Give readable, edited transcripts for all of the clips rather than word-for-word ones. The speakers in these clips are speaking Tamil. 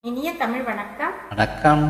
இனிய தமிழ் வணக்கம். வணக்கம்.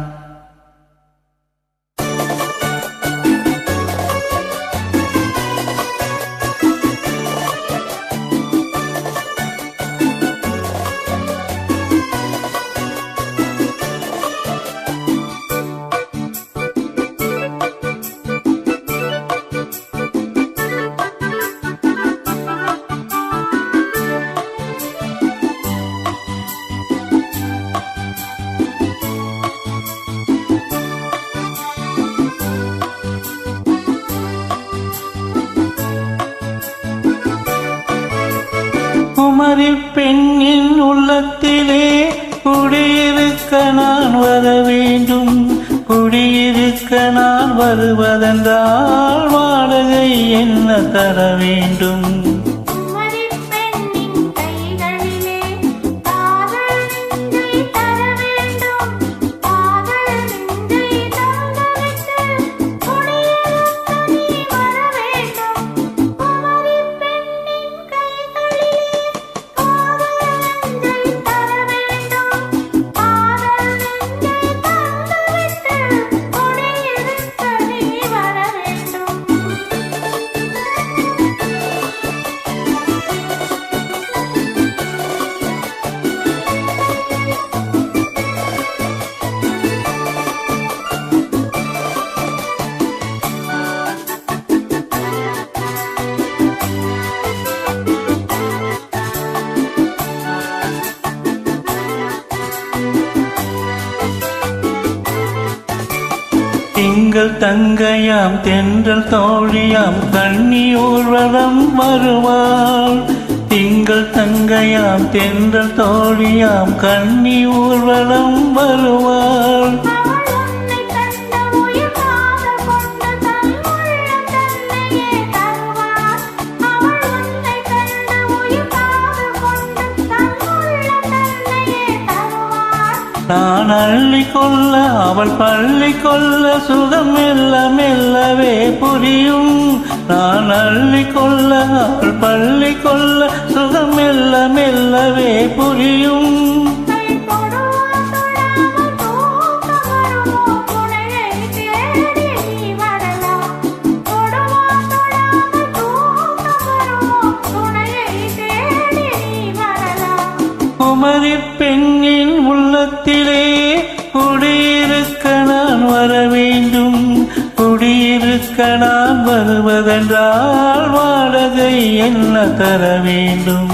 குமரி பெண்ணின் உள்ளத்திலே குடியிருக்க நான் வர வேண்டும். குடியிருக்க நான் வருவதென்றால் வாடகை என்ன தர வேண்டும்? திங்கள் தங்கையாம் தென்றல் தோழியாம் கண்ணி ஊர்வலம் வருவாள். திங்கள் தங்கையாம் தென்றல் தோழியாம் கண்ணி ஊர்வலம் வருவாள். நான் அள்ளி கொள்ள அவள் பள்ளி கொள்ள சுகம் மெல்ல மெல்லவே புரியும். நான் அள்ளி கொள்ள அவள் பள்ளி கொள்ள சுகம் மெல்ல மெல்லவே புரியும். குமரி பெண்ணின் உள்ளத்திலே குடியிருக்க நான் வர வேண்டும். குடியிருக்க நான் வருவதென்றால் வாடகை என்ன தர வேண்டும்?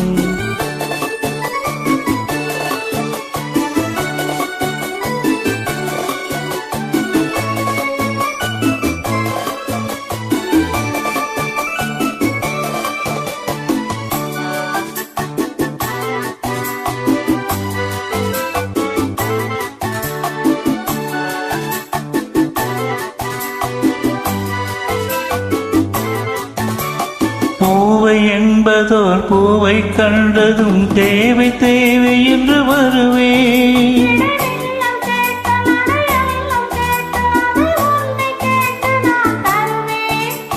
பூவை என்பதோர் பூவை கண்டதும் தேவை தேவை என்று வருவேன்.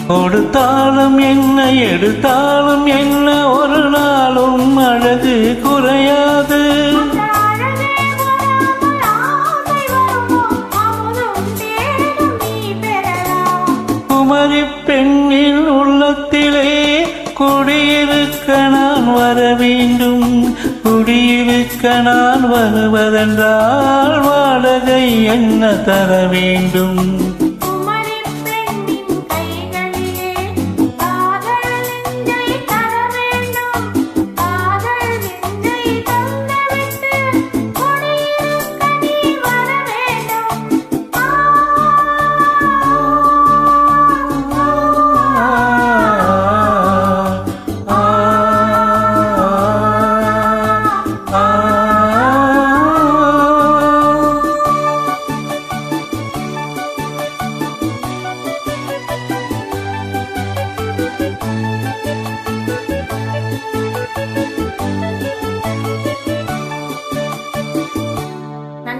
கொடுத்தாலும் என்ன எடுத்தாலும் என்ன ஒரு நாளும் அழகு குறையாது. குமரி பெண்ணின் உள்ளத்திலே குடியிருக்க நான் வர வேண்டும். குடியிருக்க நான் வருவதென்றால் வாடகை என்ன தர வேண்டும்?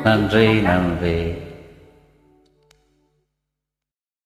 நன்றி நன்றி.